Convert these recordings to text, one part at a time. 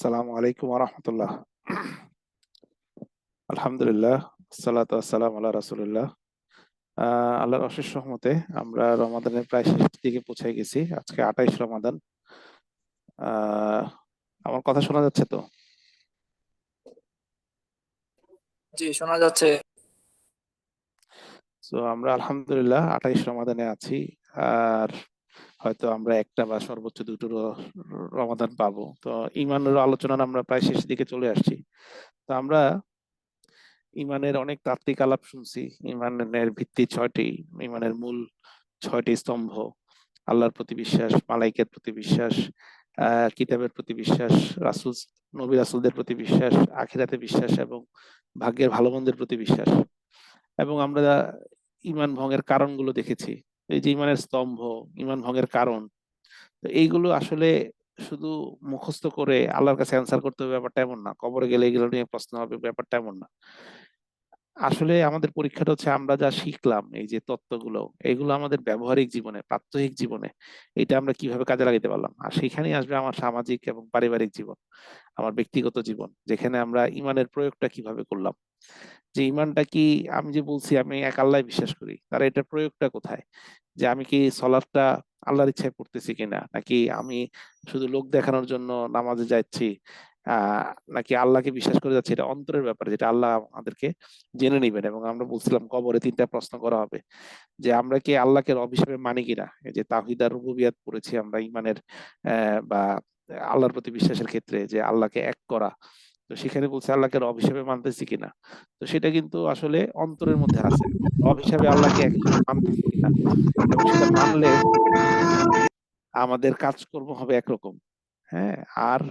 আসসালামু আলাইকুম ওয়া রাহমাতুল্লাহ। আলহামদুলিল্লাহ, আসসালাতু ওয়াসসালামু আলা রাসূলিল্লাহ। আল্লাহর অশেষ রহমতে আমরা রমাদানের প্রায় শেষের দিকে পৌঁছে গেছি। আজকে ২৮ রমাদান। আহ, আমার কথা শোনা যাচ্ছে তো? জি, শোনা যাচ্ছে। তো আমরা আলহামদুলিল্লাহ ২৮ রমাদানে আছি। আর হয়তো আমরা একটা বা সর্বোচ্চ দুটো রমাদান পাবো। তো ঈমানের আলোচনা আমরা প্রায় শেষের দিকে চলে আসছি। তো আমরা ঈমানের অনেক তাত্ত্বিক আলাপ শুনছি। ঈমানের ভিত্তি ৬টি, ঈমানের মূল ৬টি স্তম্ভ: আল্লাহর প্রতি বিশ্বাস, মালাইকের প্রতি বিশ্বাস, কিতাবের প্রতি বিশ্বাস, রাসূল নবী রাসূলদের প্রতি বিশ্বাস, আখিরাতে বিশ্বাস এবং ভাগ্যের ভালো মন্দের প্রতি বিশ্বাস। এবং আমরা ঈমান ভঙ্গের কারণগুলো দেখেছি। এই যে ঈমানের স্তম্ভ, ঈমান ভঙ্গের কারণ, তো এইগুলো আসলে শুধু মুখস্থ করে আল্লাহর কাছে অ্যান্সার করতে হবে ব্যাপারটা এমন না। কবরে গেলে এগুলো নিয়ে প্রশ্ন হবে ব্যাপারটা এমন না। আসলে আমাদের পরীক্ষাটা হচ্ছে আমরা যা শিখলাম, এই যে তত্ত্বগুলো, এগুলো আমাদের ব্যবহারিক জীবনে, প্রাত্যহিক জীবনে এটা আমরা কিভাবে কাজে লাগাতে পারলাম। আর সেখানেই আসবে আমার সামাজিক এবং পারিবারিক জীবন, আমার ব্যক্তিগত জীবন, যেখানে আমরা ইমানের প্রয়োগটা কিভাবে করলাম। যে ইমানটা কি, আমি যে বলছি আমি এক আল্লাহ বিশ্বাস করি, তার এটা প্রয়োগটা কোথায়? যে আমি কি সলাৎটা আল্লাহর ইচ্ছায় পড়তেছি কিনা, নাকি আমি শুধু লোক দেখানোর জন্য নামাজে যাচ্ছি, আহ নাকি আল্লাহকে বিশ্বাস করে যাচ্ছি। এটা অন্তরের ব্যাপার, যেটা আল্লাহ আমাদেরকে জেনে নিবেন। এবং আমরা বলছিলাম কবরে ৩টা প্রশ্ন করা হবে, যে আমরা কি আল্লাহকে রব হিসেবে মানি কিনা। এই যে তাওহীদ আর রুবুবিয়াত পড়েছি আমরা ইমানের, বা আল্লাহর প্রতি বিশ্বাসের ক্ষেত্রে, যে আল্লাহকে এক করা। তো সেখানে বলছে আল্লাহকে রব হিসেবে মানতেছি কিনা। তো সেটা কিন্তু আসলে অন্তরের মধ্যে আছে, রব হিসাবে আল্লাহকে এক হিসেবে মানতেছি কিনা। এবং সেটা মানলে আমাদের কাজকর্ম হবে একরকম, হ্যাঁ। আর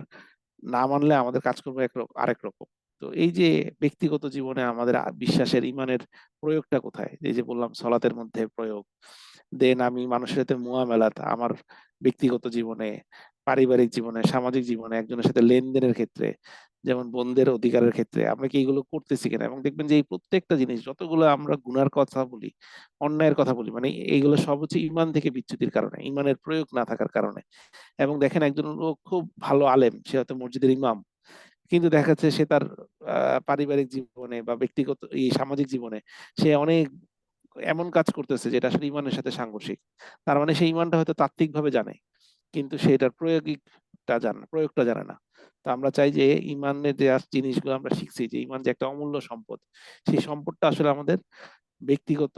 না মানলে আমাদের কাজকর্ম আরেক রকম। তো এই যে ব্যক্তিগত জীবনে আমাদের বিশ্বাসের, ইমানের প্রয়োগটা কোথায়? এই যে বললাম সলাতের মধ্যে প্রয়োগ, দেন আমি মানুষের সাথে মুআমালাত, আমার ব্যক্তিগত জীবনে, পারিবারিক জীবনে, সামাজিক জীবনে, একজনের সাথে লেনদেনের ক্ষেত্রে, যেমন বন্ধের অধিকারের ক্ষেত্রে আমরা কি এগুলো করতেছি কিনা। এবং দেখবেন যে এই প্রত্যেকটা জিনিস, যতগুলো আমরা গুনার কথা বলি, অন্যায়ের কথা বলি, মানে এইগুলো সব হচ্ছে ইমান থেকে বিচ্যুতির কারণে, ইমানের প্রয়োগ না থাকার কারণে। এবং দেখেন একজন লোক খুব ভালো আলেম, সে হয়তো মসজিদের ইমাম, কিন্তু দেখা যাচ্ছে সে তার পারিবারিক জীবনে বা ব্যক্তিগত এই সামাজিক জীবনে সে অনেক এমন কাজ করতেছে যেটা আসলে ইমানের সাথে সাংঘর্ষিক। তার মানে সে ইমানটা হয়তো তাত্ত্বিক ভাবে জানে, কিন্তু সেটার প্রয়োগটা জানে না। তো আমরা চাই যে ইমানের যে জিনিসগুলো আমরা শিখছি, যে ইমান যে একটা অমূল্য সম্পদ, সেই সম্পদটা আসলে আমাদের ব্যক্তিগত,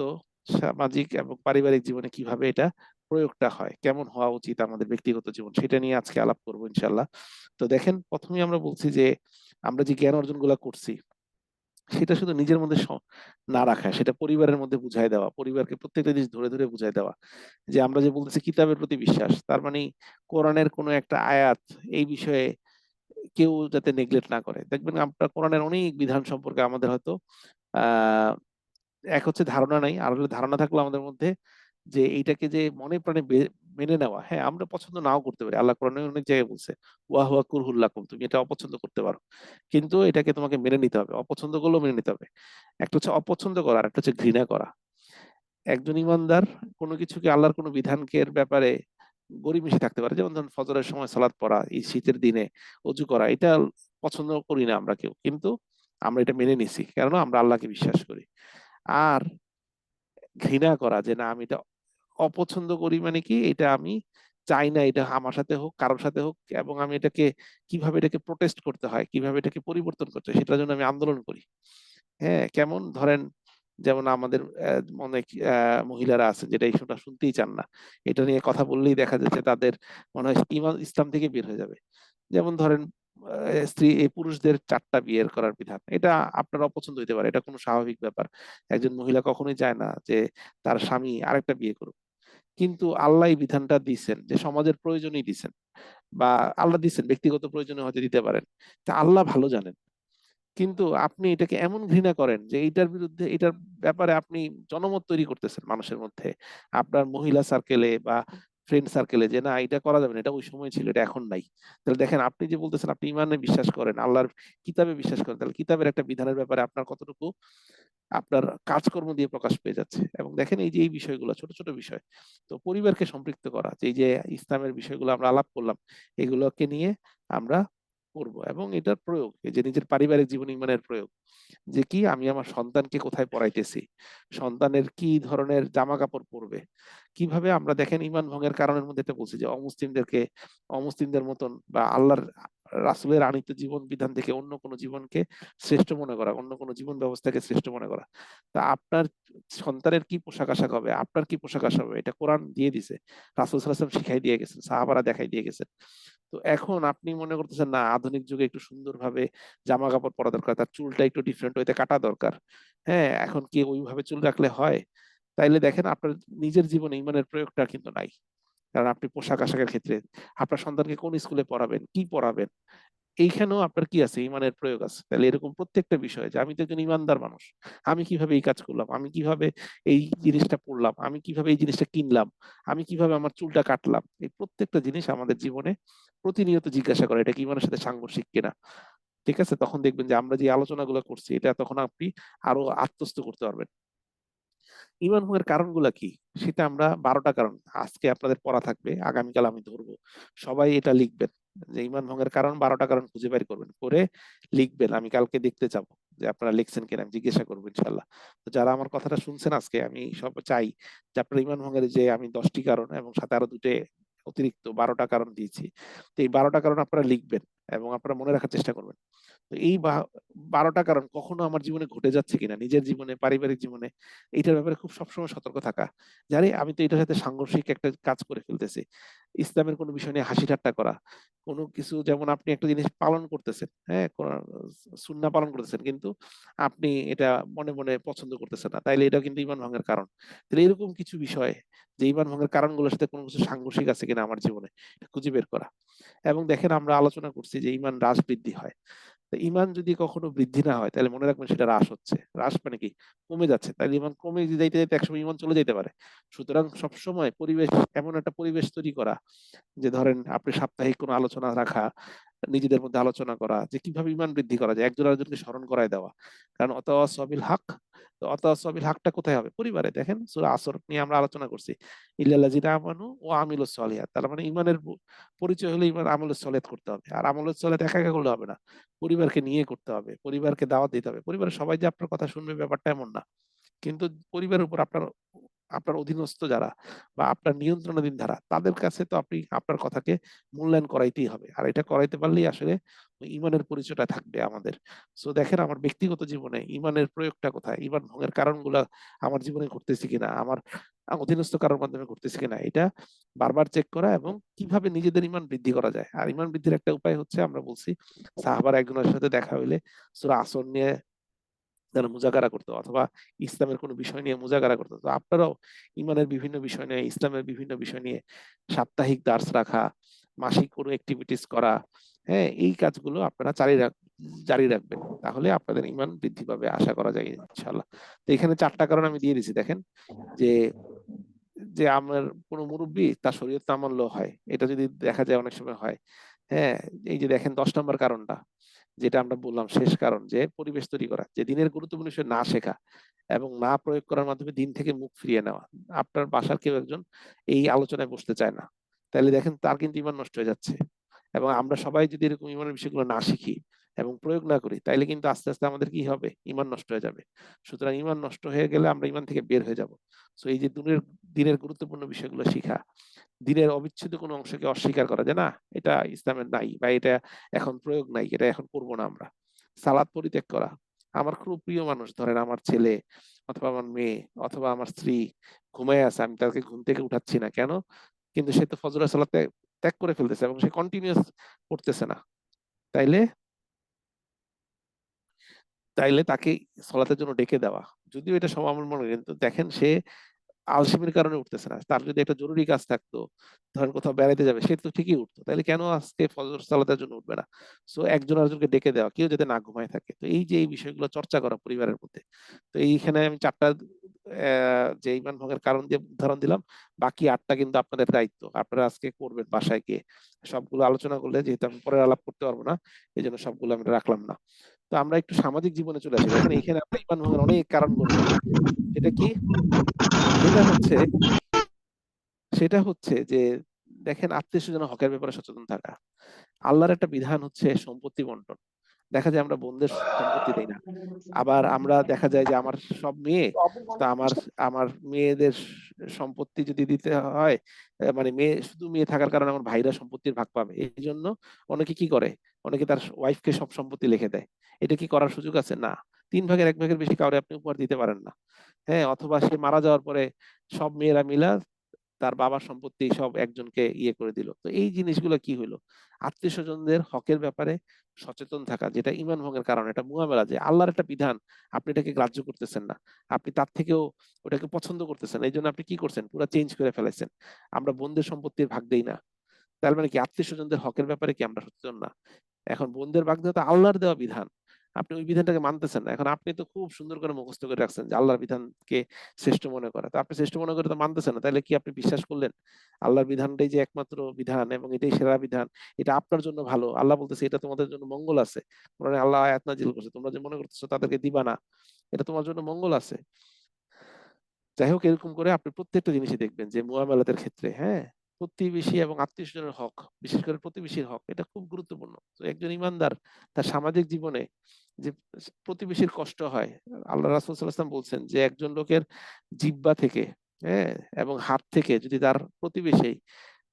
সামাজিক এবং পারিবারিক জীবনে কিভাবে এটা প্রয়োগটা হয়, কেমন হওয়া উচিত আমাদের ব্যক্তিগত জীবন, সেটা নিয়ে আজকে আলাপ করবো ইনশাল্লাহ। তো দেখেন, প্রথমেই আমরা বলছি যে আমরা যে জ্ঞান অর্জন গুলা করছি, সেটা শুধু নিজের মধ্যে না রাখা, সেটা পরিবারের মধ্যে বুঝাই দেওয়া, পরিবারকে প্রত্যেকটা জিনিস ধরে ধরে বুঝাই দেওয়া। যে আমরা যে বলতেছি কিতাবের প্রতি বিশ্বাস, তার মানে কোরআনের কোনো একটা আয়াত এই বিষয়ে কেউ যাতে নেগলেক্ট না করে। দেখবেন আপনার কোরআনের অনেক বিধান সম্পর্কে আমাদের হয়তো আহ এক হচ্ছে ধারণা নাই, আর হলে ধারণা থাকলো আমাদের মধ্যে, যে এইটাকে যে মনে প্রাণে মেনে নেওয়া। হ্যাঁ, আমরা পছন্দ নাও করতে পারি, আল্লাহ কোরআনে অনেক জায়গায় বলছে ওয়া হুয়া কুরহুল লাকুম, তুমি এটা অপছন্দ করতে পারো, কিন্তু এটাকে তোমাকে মেনে নিতে হবে, অপছন্দ করলেও মেনে নিতে হবে। একটা হচ্ছে অপছন্দ করা, আর একটা হচ্ছে ঘৃণা করা। একজন ইমানদার কোনো কিছুকে, আল্লাহর কোনো বিধানকে এর ব্যাপারে গড়িমসি থাকতে পারে। যেমন ধরুন ফজরের সময় সালাত পড়া, এই শীতের দিনে অজু করা, এটা পছন্দ করি না আমরা কেউ, কিন্তু আমরা এটা মেনে নিছি, কেননা আমরা আল্লাহকে বিশ্বাস করি। আর ঘৃণা করা, যে না আমি এটা অপছন্দ করি, মানে কি এটা আমি চাই না এটা আমার সাথে হোক, কারোর সাথে হোক, এবং আমি এটাকে কিভাবে এটাকে প্রোটেস্ট করতে হয়, কিভাবে এটাকে পরিবর্তন করতে হয়, সেটার জন্য আমি আন্দোলন করি। হ্যাঁ, কেমন ধরেন, যেমন আমাদের অনেক মহিলারা আছে যেটা এই শোনা শুনতেই চান না, এটা নিয়ে কথা বললেই দেখা যাচ্ছে তাদের মনে হয় ইমান ইসলাম থেকে বের হয়ে যাবে। যেমন ধরেন স্ত্রী, এই পুরুষদের 4টা বিয়ের করার বিধান, এটা আপনার অপছন্দ হইতে পারে, এটা কোনো স্বাভাবিক ব্যাপার। একজন মহিলা কখনোই চায় না যে তার স্বামী আরেকটা বিয়ে করুক, কিন্তু আল্লাহ এই বিধানটা দিচ্ছেন, যে সমাজের প্রয়োজনেই দিচ্ছেন, বা আল্লাহ দিচ্ছেন ব্যক্তিগত প্রয়োজনে হয়তো দিতে পারেন। তা আল্লাহ ভালো জানেন, কিন্তু আপনি এটাকে এমন ঘৃণা করেন যে এইটার বিরুদ্ধে, এটার ব্যাপারে আপনি জনমত তৈরি করতেছেন মানুষের মধ্যে, আপনার মহিলা সার্কেলে বা ফ্রেন্ড সার্কেলে, যে না এটা করা যাবে না, এটা ওই সময় ছিল, এটা এখন নাই। তাহলে দেখেন, আপনি যে বলতেছেন আপনি ইমানে বিশ্বাস করেন, আল্লাহর কিতাবে বিশ্বাস করেন, তাহলে কিতাবের একটা বিধানের ব্যাপারে আপনার কতটুকু আপনার কাজকর্ম দিয়ে প্রকাশ পেয়ে যাচ্ছে। এবং দেখেন এই যে এই বিষয়গুলো ছোট ছোট বিষয়, তো পরিবারকে সম্পৃক্ত করা, যে এই যে ইসলামের বিষয়গুলো আমরা আলাপ করলাম, এগুলোকে নিয়ে আমরা করব, এবং এটার প্রয়োগ এই যে নিজের পারিবারিক জীবন ইমানের প্রয়োগ, যে কি আমি আমার সন্তানকে কোথায় পড়াইতেছি, সন্তানের কি ধরনের জামা কাপড় পরবে, কিভাবে আমরা দেখেন ইমান ভঙ্গের কারণের মধ্যে এটা বলছি যে অমুসলিমদেরকে অমুসলিমদের মতন বা আল্লাহর রাসূলের আনিত জীবন বিধান থেকে অন্য কোনো জীবনকে শ্রেষ্ঠ মনে করা, অন্য কোনো জীবন ব্যবস্থাকে শ্রেষ্ঠ মনে করা। তা আপনার সন্তানের কি পোশাক আশাক হবে, আপনার কি পোশাক আশাক হবে, এটা কোরআন দিয়ে দিছে, রাসূল সাল্লাল্লাহু আলাইহি ওয়াসাল্লাম শিখাই দিয়ে গেছেন, সাহাবারা দেখাই দিয়ে গেছেন। তো এখন আপনি মনে করতেছেন না আধুনিক যুগে একটু সুন্দরভাবে জামা কাপড় পরা দরকার, তার চুলটা একটু ডিফারেন্ট ওইতে কাটা দরকার। হ্যাঁ, এখন কি ওইভাবে চুল রাখলে হয়? তাইলে দেখেন আপনার নিজের জীবনে ইমানের প্রয়োগটা কিন্তু নাই। কারণ আপনি পোশাক আশাকের ক্ষেত্রে আপনার সন্তানকে কোন স্কুলে পড়াবেন, কি পড়াবেন, এইখানেও আপনার কি আছে, ইমানের প্রয়োগ আছে। তাহলে এরকম প্রত্যেকটা বিষয় যে আমি তো একজন ইমানদার মানুষ, আমি কিভাবে এই কাজ করলাম, আমি কিভাবে এই জিনিসটা পড়লাম, আমি কিভাবে এই জিনিসটা কিনলাম, আমি কিভাবে আমার চুলটা কাটলাম, এই প্রত্যেকটা জিনিস আমাদের জীবনে প্রতিনিয়ত জিজ্ঞাসা করে এটা কি ইমানের সাথে সাংঘর্ষিক কিনা। ঠিক আছে, তখন দেখবেন যে আমরা যে আলোচনাগুলো করছি এটা তখন আপনি আরো আত্মস্থ করতে পারবেন। ইমান ভঙ্গের কারণগুলো কি সেটা আমরা 12টা কারণ আজকে আপনাদের পড়া থাকবে, আগামীকাল আমি ধরবো। সবাই এটা লিখবেন যে ইমান ভঙ্গের কারণ 12টা কারণ খুঁজে বের করবেন, করে লিখবেন। আমি কালকে দেখতে যাব যে আপনারা লিখছেন কিনা, আমি জিজ্ঞাসা করবো ইনশাল্লাহ। তো যারা আমার কথাটা শুনছেন আজকে, আমি সব চাই যে আপনার ইমান ভঙ্গের যে আমি 10টি কারণ এবং সাথে আরো দুটো অতিরিক্ত 12টা কারণ দিয়েছি, তো এই 12টা কারণ আপনারা লিখবেন এবং আপনারা মনে রাখার চেষ্টা করবেন। তো এই 12টা কারণ কখনো আমার জীবনে ঘটে যাচ্ছে কিনা, নিজের জীবনে, পারিবারিক জীবনে, এইটার ব্যাপারে খুব সবসময় সতর্ক থাকা। জানি আমি তো এটার সাথে সাংঘর্ষিক একটা কাজ করে ফেলতেছি। ইসলামের কোনো বিষয় নিয়ে হাসি ঠাট্টা করা, কোনো কিছু, যেমন আপনি একটা জিনিস পালন করতেছেন, হ্যাঁ, সুন্নাহ পালন করতেছেন, কিন্তু আপনি এটা মনে মনে পছন্দ করতেছেন না, তাইলে এটা কিন্তু ঈমান ভাঙার কারণ। তাহলে এরকম কিছু বিষয় যে ঈমান ভাঙার কারণগুলোর সাথে কোনো কিছু সাংঘর্ষিক আছে কিনা আমার জীবনে, এটা খুঁজে বের করা। এবং দেখেন আমরা আলোচনা করছি যে ঈমান হ্রাস বৃদ্ধি হয়। তো ঈমান যদি কখনো বৃদ্ধি না হয় তাহলে মনে রাখবেন সেটা হ্রাস হচ্ছে। হ্রাস মানে কি, কমে যাচ্ছে। তাহলে ঈমান কমে যাইতে যাইতে একসময় ঈমান চলে যেতে পারে। সুতরাং সবসময় পরিবেশ, এমন একটা পরিবেশ তৈরি করা যে ধরেন আপনি সাপ্তাহিক কোনো আলোচনা রাখা, নিজেদের মধ্যে আলোচনা করা যে কিভাবে ঈমান বৃদ্ধি করা যায়, একজন আরেকজনকে স্মরণ করায় দেওয়া। কারণ অতাওয়াসবিল হক, তো অতাওয়াসবিল হকটা কোথায় হবে? পরিবারে। দেখেন সূরা আসর নিয়ে আমরা আলোচনা করছি, ইল্লাল্লাযিনা আমানু ওয়া আমিলুস সলিহাত। তার মানে ঈমানের পরিচয় হলো ঈমান, আমলুস সলিহাত করতে হবে। আর আমলুস সলিহাত একা একা করলে হবে না, পরিবারকে নিয়ে করতে হবে, পরিবারকে দাওয়াত দিতে হবে। পরিবারের সবাই যে আপনার কথা শুনবে ব্যাপারটা এমন না, কিন্তু পরিবারের উপর আপনার আপনার অধীনস্থ যারা বা আপনার নিয়ন্ত্রণাধীন যারা, তাদের কাছে তো আপনি আপনার কথাকে মূল্যায়ন করাইতেই হবে। আর এটা করাইতে পারলেই আসলে ওই ঈমানের পরিচয়টা থাকবে আমাদের। সো দেখেন আমার ব্যক্তিগত জীবনে ঈমানের প্রয়োগটা কোথায়, ঈমান ভঙ্গের কারণগুলা আমার জীবনে ঘটতেছে কিনা, আমার অধীনস্থ কারোর মাধ্যমে ঘটতেছে কিনা, এটা বারবার চেক করা এবং কিভাবে নিজেদের ঈমান বৃদ্ধি করা যায়। আর ঈমান বৃদ্ধির একটা উপায় হচ্ছে, আমরা বলছি সাহাবার একজনের সাথে দেখা হইলে সূরা আসর নিয়ে যারা মুজাকারা করতো অথবা ইসলামের কোনো বিষয় নিয়ে মুজাকারা করতো, তো আপনারাও ইমানের বিভিন্ন বিষয় নিয়ে, ইসলামের বিভিন্ন বিষয় নিয়ে সাপ্তাহিক দার্স রাখা, মাসিক কোনো অ্যাক্টিভিটিস করা, হ্যাঁ, এই কাজগুলো আপনারা জারি রাখবেন। তাহলে আপনাদের ইমান বৃদ্ধি পাবে, আশা করা যায় ইনশাআল্লাহ। তো এখানে 4টা কারণ আমি দিয়ে দিছি। দেখেন যে যে আমার কোনো মুরব্বী তার শরীয়ত না মানলেও হয়, এটা যদি দেখা যায় অনেক সময় হয়। হ্যাঁ, এই যে দেখেন 10 নম্বর কারণটা যেটা আমরা বললাম, শেষ কারণ, যে পরিবেশ তৈরি করা, যে দিনের গুরুত্বপূর্ণ বিষয় না শেখা এবং না প্রয়োগ করার মাধ্যমে দিন থেকে মুখ ফিরিয়ে নেওয়া। আপনার বাসার কেউ একজন এই আলোচনায় বসতে চায় না, তাহলে দেখেন তার কিন্তু ঈমান নষ্ট হয়ে যাচ্ছে। এবং আমরা সবাই যদি এরকম ঈমানের বিষয়গুলো না শিখি এবং প্রয়োগ না করি, তাইলে কিন্তু আস্তে আস্তে আমাদের কি হবে, ঈমান নষ্ট হয়ে যাবে। সুতরাং ঈমান নষ্ট হয়ে গেলে আমরা ঈমান থেকে বের হয়ে যাব। সো এই যে দিনের গুরুত্বপূর্ণ বিষয়গুলো শিখা, দিনের অবিচ্ছেদ্য কোনো অংশকে অস্বীকার করা যে না, এটা ইসলামের নাই বা এটা এখন প্রয়োগ নাই, এটা এখন করবো না আমরা। সালাত পরিত্যাগ করা, আমার খুব প্রিয় মানুষ, ধরেন আমার ছেলে অথবা আমার মেয়ে অথবা আমার স্ত্রী ঘুমায় আছে, আমি তাকে ঘুম থেকে উঠাচ্ছি না কেন, কিন্তু সে তো ফজরের সালাতে ত্যাগ করে ফেলতেছে এবং সে কন্টিনিউয়াস পড়তেছে না, তাইলে তাইলে তাকে সলাতের জন্য ডেকে দেওয়া, যদিও এটা সব আমার মনে, কিন্তু দেখেন সে আলসেমির কারণে উঠতেছে না। তার যদি একটা জরুরি কাজ থাকতো, ধরেন কোথাও বেড়াইতে যাবে, সে তো ঠিকই উঠতো, তাহলে কেন আজকে ফজর সালাতের জন্য উঠবে না? সো একজন আরেকজনকে ডেকে দেওয়া, কেউ যাতে না ঘুমায় থাকে। তো এই যে এই বিষয়গুলো চর্চা করা পরিবারের মধ্যে। তো এইখানে আমি 4টা যে ঈমান ভঙ্গের কারণ দিয়ে উদাহরণ দিলাম, বাকি 8টা কিন্তু আপনাদের দায়িত্ব, আপনারা আজকে করবেন বাসায় গিয়ে। সবগুলো আলোচনা করলে যেহেতু আমি পরে আলাপ করতে পারবো না, এই জন্য সবগুলো আমি রাখলাম না। তো আমরা একটু সামাজিক জীবনে চলে আসি। দেখেন এইখানে আমরা ঈমান ভঙ্গের অনেক কারণ বললাম। সেটা কি? সেটা হচ্ছে সেটা হচ্ছে যে দেখেন আত্মীয় স্বজনের হকের ব্যাপারে সচেতন থাকা। আল্লাহর একটা বিধান হচ্ছে সম্পত্তি বন্টন। দেখা যায় আমরা বোনদের সম্পত্তি দেই না। আবার আমরা দেখা যায় যে আমার সব মেয়ে, তো আমার আমার মেয়েদের সম্পত্তি যদি দিতে হয়, মানে মেয়ে শুধু মেয়ে থাকার কারণে আমার ভাইরা সম্পত্তির ভাগ পাবে, এই জন্য অনেকে কি করে, অনেকে তার ওয়াইফকে সব সম্পত্তি লিখে দেয়। এটা কি করার সুযোগ আছে? না। 3 ভাগের 1 ভাগের বেশি কাউরে আপনি উপহার দিতে পারেন না। হ্যাঁ, অথবা সে মারা যাওয়ার পরে সব মেয়েরা মিলা তার বাবার সম্পত্তি সব একজনকে ইয়ে করে দিল। তো এই জিনিসগুলো কি হইলো? আত্মীয় স্বজনদের হকের ব্যাপারে সচেতন থাকা, যেটা ঈমান ভঙ্গের কারণ, এটা মুআমালা, যে আল্লাহর একটা বিধান আপনি এটাকে গ্রাহ্য করতেছেন না, আপনি তার থেকেও ওটাকে পছন্দ করতেছেন, এই জন্য আপনি কি করছেন, পুরো চেঞ্জ করে ফেলেছেন। আমরা বোনদের সম্পত্তির ভাগ দেই না, তার মানে কি আত্মীয় স্বজনদের হকের ব্যাপারে কি আমরা সচেতন না? এখন বোনদের ভাগ দেওয়া তো আল্লাহর দেওয়া বিধান, আপনি ওই বিধানটাকে মানতেছেন না। এখন আপনি তো খুব সুন্দর করে মুখস্থ করে রাখছেন যে আল্লাহর বিধানকে শ্রেষ্ঠ মনে করা, তো আপনি শ্রেষ্ঠ মনে করে তো মানতেছেন না, তাহলে কি আপনি বিশ্বাস করলেন আল্লাহর বিধানটাই যে একমাত্র বিধান এবং এটাই সেরা বিধান, এটা আপনার জন্য ভালো, আল্লাহ বলতেছে এটা তোমাদের জন্য মঙ্গল আছে। কোরআনে আল্লাহ আয়াত নাযিল করছে, তোমরা যে মনে করতেছো তাদেরকে দিবা না, এটা তোমার জন্য মঙ্গল আছে। যাই হোক, এরকম করে আপনি প্রত্যেকটা জিনিসই দেখবেন যে মুআমালাতের ক্ষেত্রে, হ্যাঁ, প্রতিবেশী এবং আত্মীয় স্বজনের হক, বিশেষ করে প্রতিবেশীর হক, এটা খুব গুরুত্বপূর্ণ। তো একজন ইমানদার তার সামাজিক জীবনে যে প্রতিবেশীর কষ্ট হয়, আল্লাহ রাসূল সাল্লাল্লাহু আলাইহি ওয়াসাল্লাম বলছেন যে একজন লোকের জিহ্বা থেকে, হ্যাঁ, এবং হাত থেকে যদি তার প্রতিবেশী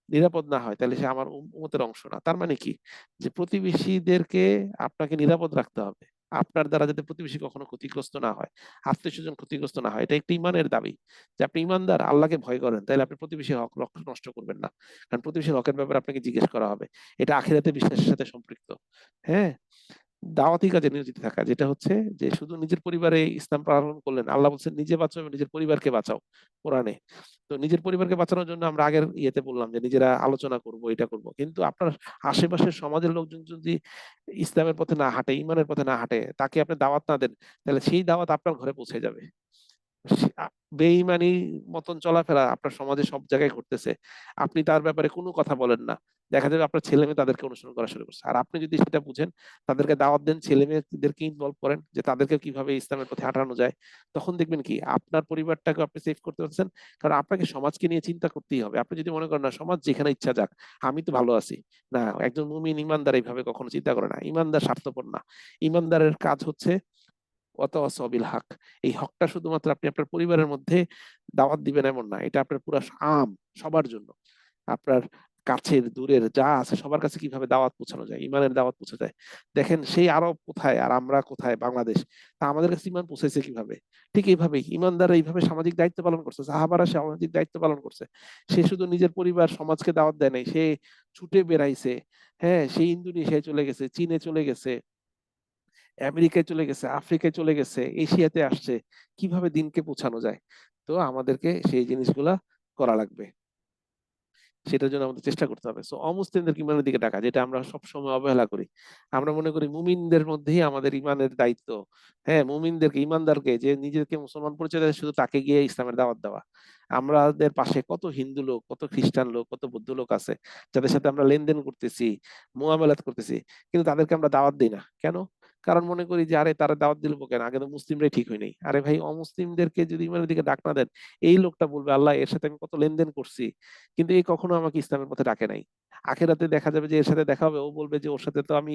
নিরাপদ না হয়, তাহলে সে আমার উম্মতের অংশ না। তার মানে কি, যে প্রতিবেশীদেরকে আপনাকে নিরাপদ রাখতে হবে, আপনার দ্বারা যাতে প্রতিবেশী কখনো ক্ষতিগ্রস্ত না হয়, আত্মীয় স্বজন ক্ষতিগ্রস্ত না হয়। এটা একটা ইমানের দাবি, যে আপনি ইমানদার, আল্লাহকে ভয় করেন, তাহলে আপনি প্রতিবেশীর হক নষ্ট করবেন না। কারণ প্রতিবেশীর হকের ব্যাপারে আপনাকে জিজ্ঞেস করা হবে। এটা আখিরাতে বিশ্বাসের সাথে সম্পৃক্ত। হ্যাঁ, দাওয়াতি কাজে নিয়োজিত থাকা, যেটা হচ্ছে যে শুধু নিজের পরিবারে ইসলাম পালন করলেন, আল্লাহ বলছেন নিজে বাঁচাও এবং নিজের পরিবারকে বাঁচাও কোরআনে। তো নিজের পরিবারকে বাঁচানোর জন্য আমরা আগের ইয়েতে বললাম যে নিজেরা আলোচনা করব, এটা করব, কিন্তু আপনার আশেপাশের সমাজের লোকজন যদি ইসলামের পথে না হাঁটে, ইমানের পথে না হাঁটে, তাকে আপনি দাওয়াত না দেন, তাহলে সেই দাওয়াত আপনার ঘরে পৌঁছে যাবে। বেঈমানি মতন চলাফেরা আপনার সমাজে সব জায়গায় ঘটতেছে, আপনি তার ব্যাপারে কোনো কথা বলেন না, দেখা যাবে আপনার ছেলে মেয়ে তাদেরকে অনুসরণ করা শুরু করছে। আর আপনি যদি সেটা বুঝেন, তাদেরকে দাওয়াত দেন, ছেলে মেয়েদেরকে ইনভলভ করেন যে তাদেরকে কিভাবে ইসলামের পথে হাঁটানো যায়, তখন দেখবেন কি আপনার পরিবারটাকে আপনি সেভ করতে পারছেন। কারণ আপনাকে সমাজকে নিয়ে চিন্তা করতেই হবে। আপনি যদি মনে করেন না সমাজ যেখানে ইচ্ছা যাক, আমি তো ভালো আছি, না, একজন মুমিন ইমানদার এইভাবে কখনো চিন্তা করে না। ইমানদার স্বার্থপর না। ইমানদারের কাজ হচ্ছে ওয়াতাওয়াসাউ হক। এই হকটা শুধুমাত্র আপনি আপনার পরিবারের মধ্যে দাওয়াত দিবেন এমন না, এটা আপনার পুরো আম, সবার জন্য। আপনার কাছের দূরের যা আছে সবার কাছে কিভাবে দাওয়াত পৌঁছানো যায়, ইমানের দাওয়াত পৌঁছে যায়। দেখেন সেই আরব কোথায় আর আমরা কোথায়, বাংলাদেশ, তা আমাদের কাছে ইমান পৌঁছেছে কিভাবে? ঠিক এইভাবেই ইমানদাররা এইভাবে সামাজিক দায়িত্ব পালন করছে, সাহাবারা সামাজিক দায়িত্ব পালন করছে। সে শুধু নিজের পরিবার সমাজকে দাওয়াত দেয় নাই, সে ছুটে বেড়াইছে। হ্যাঁ, সে ইন্দোনেশিয়ায় চলে গেছে, চীনে চলে গেছে, আমেরিকায় চলে গেছে, আফ্রিকায় চলে গেছে, এশিয়াতে আসছে, কিভাবে দিনকে পৌঁছানো যায়। তো আমাদেরকে সেই জিনিসগুলা করা লাগবে, সেটার জন্য আমাদের চেষ্টা করতে হবে। সো অমুসলিমদের ইমানের দিকে ডাকা, যেটা আমরা সবসময় অবহেলা করি। আমরা মনে করি মুমিনদের মধ্যেই আমাদের ইমানের দায়িত্ব। হ্যাঁ, মুমিনদেরকে, ইমানদারকে, যে নিজেকে মুসলমান পরিচয় দেয়, শুধু তাকে গিয়ে ইসলামের দাওয়াত দেওয়া। আমাদের পাশে কত হিন্দু লোক, কত খ্রিস্টান লোক, কত বৌদ্ধ লোক আছে, যাদের সাথে আমরা লেনদেন করতেছি, মুআমালাত করতেছি, কিন্তু তাদেরকে আমরা দাওয়াত দিই না কেন? কারণ মনে করি যে আরে তারা দাওয়াত দিল কেন, আগে তো মুসলিমরাই ঠিক হয় নাই। আরে ভাই, অমুসলিমদেরকে যদি ইমানের দিকে ডাক না দেন, এই লোকটা বলবে আল্লাহ এর সাথে আমি কত লেনদেন করছি, কিন্তু এই কখনো আমাকে ইসলামের পথে ডাকে নাই। আখেরাতে দেখা যাবে যে এর সাথে দেখা হবে, ও বলবে যে ওর সাথে তো আমি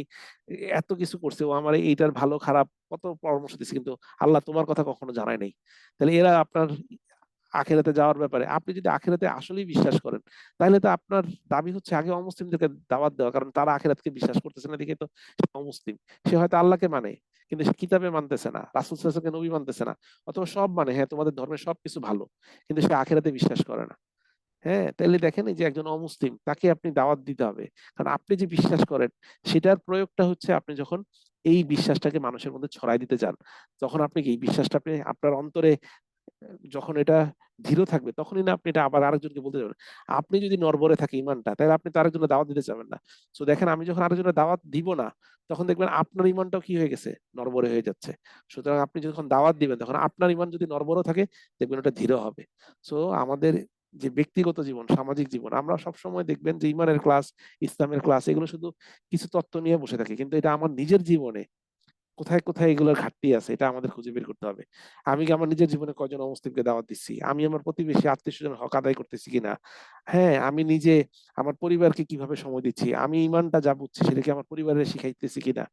এত কিছু করছি, ও আমার এইটার ভালো খারাপ কত পরামর্শ দিচ্ছে, কিন্তু আল্লাহ তোমার কথা কখনো জানায় নাই। তাহলে এরা আপনার আখেরাতে যাওয়ার ব্যাপারে, আপনি যদি আখেরাতে আসলেই বিশ্বাস করেন, তাহলে তো আপনার দাবি হচ্ছে আগে অমুসলিমদেরকে দাওয়াত দেওয়া, কারণ তারা আখেরাতকে বিশ্বাস করতেছে না দেখে তো সে অমুসলিম। সে হয়তো আল্লাহকে মানে, কিন্তু সে কিতাবে মানতেছে না, রাসূল সাল্লাল্লাহু আলাইহি ওয়াসাল্লামকে নবী মানতেছে না, অথবা সব মানে, হ্যাঁ তোমাদের ধর্মের সবকিছু ভালো, কিন্তু সে আখেরাতে বিশ্বাস করে না। হ্যাঁ, তাহলে দেখেন এই যে একজন অমুসলিম, তাকে আপনি দাওয়াত দিতে হবে, কারণ আপনি যে বিশ্বাস করেন সেটার প্রয়োগটা হচ্ছে আপনি যখন এই বিশ্বাসটাকে মানুষের মধ্যে ছড়াই দিতে চান, তখন আপনি কি এই বিশ্বাসটা আপনি আপনার অন্তরে যখন এটা দৃঢ় থাকবে, তখনই না আপনি এটা আবার আরেকজনকে বলতে যাবেন। আপনি যদি নড়বড়ে থাকে ইমানটা, তাহলে আপনি তো আরেকজনের দাওয়াত দিতে চাবেন না। তো দেখেন, আমি যখন আরেকজনের দাওয়াত দিব না, তখন দেখবেন আপনার ইমানটাও কি হয়ে গেছে, নড়বড়ে হয়ে যাচ্ছে। সুতরাং আপনি যখন দাওয়াত দিবেন, তখন আপনার ইমান যদি নড়বড়ে থাকে, দেখবেন ওটা দৃঢ় হবে। সো আমাদের যে ব্যক্তিগত জীবন, সামাজিক জীবন, আমরা সব সময় দেখবেন যে ইমানের ক্লাস, ইসলামের ক্লাস, এগুলো শুধু কিছু তত্ত্ব নিয়ে বসে থাকি, কিন্তু এটা আমার নিজের জীবনে কোথায় কোথায় এগুলোর ঘাটতি আছে এটা আমাদের খুঁজে বের করতে হবে। আমি কি আমার নিজের জীবনে কয়জন অমুসলিমকে দাওয়াত দিচ্ছি, আমি আমার প্রতিবেশী আত্মীয় স্বজন হক আদায় করতেছি কিনা, হ্যাঁ আমি নিজে আমার পরিবারকে কিভাবে সময় দিচ্ছি, আমি ইমানটা যা বুঝছি সেটা কি আমার পরিবারে শিখাইতেছি কিনা।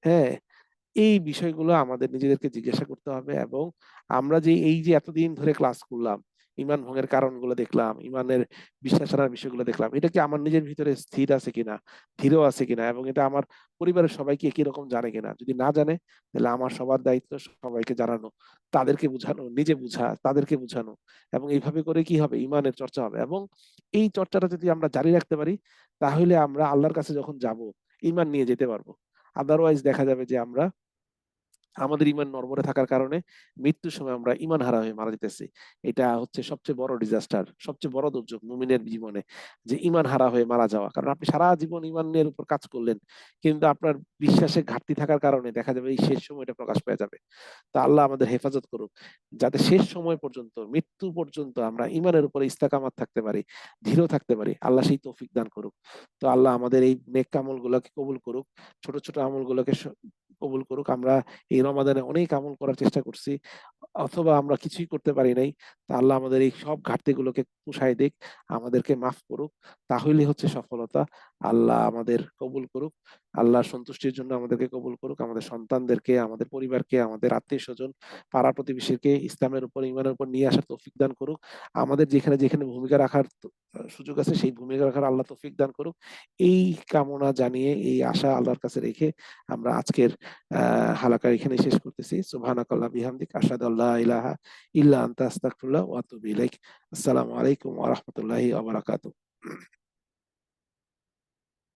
হ্যাঁ, এই বিষয়গুলো আমাদের নিজেদেরকে জিজ্ঞাসা করতে হবে। এবং আমরা যে এই যে এতদিন ধরে ক্লাস করলাম, ইমান ভঙ্গের কারণগুলো দেখলাম, ইমানের বিশ্বাস হারার বিষয়গুলো দেখলাম, এটা কি আমার নিজের ভিতরে স্থির আছে কিনা, দৃঢ় আছে কিনা, এবং এটা আমার পরিবারের সবাইকে একই রকম জানে কিনা। যদি না জানে তাহলে আমার সবার দায়িত্ব সবাইকে জানানো, তাদেরকে বুঝানো, নিজে বুঝা, তাদেরকে বুঝানো। এবং এইভাবে করে কি হবে, ইমানের চর্চা হবে। এবং এই চর্চাটা যদি আমরা জারি রাখতে পারি, তাহলে আমরা আল্লাহর কাছে যখন যাব ইমান নিয়ে যেতে পারবো। আদারওয়াইজ দেখা যাবে যে আমরা আমাদের ইমান নড়বড়ে থাকার কারণে মৃত্যুর সময় আমরা ইমান হারা হয়ে মারা যেতেছি। এটা হচ্ছে সবচেয়ে বড় ডিজাস্টার, সবচেয়ে বড় দুর্যোগ মুমিনের জীবনে, যে ইমান হারা হয়ে মারা যাওয়া। কারণ আপনি সারা জীবন ইমানের উপর কাজ করলেন, কিন্তু আপনার বিশ্বাসে ঘাটতি থাকার কারণে দেখা যাবে এই শেষ সময়টা প্রকাশ পেয়ে যাবে। তা আল্লাহ আমাদের হেফাজত করুক, যাতে শেষ সময় পর্যন্ত, মৃত্যু পর্যন্ত আমরা ইমানের উপরে ইস্তেকামাত থাকতে পারি, দৃঢ় থাকতে পারি। আল্লাহ সেই তৌফিক দান করুক। তো আল্লাহ আমাদের এই নেক আমল গুলোকে কবুল করুক, ছোট ছোট আমল গুলোকে কবুল করুক। আমরা এই রমাদানে অনেক আমল করার চেষ্টা করছি, অথবা আমরা কিছুই করতে পারি নাই। তা আল্লাহ আমাদের এই সব ঘাটতিগুলোকে পুষায় দিক, আমাদেরকে মাফ করুক। তাহলে হচ্ছে সফলতা। আল্লাহ আমাদের কবুল করুক, আল্লাহর সন্তুষ্টির জন্য আমাদেরকে কবুল করুক। আমাদের সন্তানদেরকে, আমাদের পরিবারকে, আমাদের আত্মীয় স্বজন, পাড়া প্রতিবেশীকে ইসলামের উপর, ইমানের উপর নিয়ে আসার তৌফিক দান করুক। আমাদের যেখানে যেখানে ভূমিকা রাখার সুযোগ আছে সেই ভূমিকা রাখার আল্লাহ তৌফিক দান করুক। এই কামনা জানিয়ে, এই আশা আল্লাহর কাছে রেখে আমরা আজকের হালাকা এখানে শেষ করতেছি। সুবহানাকাল্লাহ বিহামদিক, আশহাদু আল্লা ইলাহা ইল্লা আনতা আস্তাগফিরুল্লাহ ওয়া আতুবু ইলাইক। আসসালামু আলাইকুম ওয়া রাহমাতুল্লাহি ওয়া বারাকাতুহু।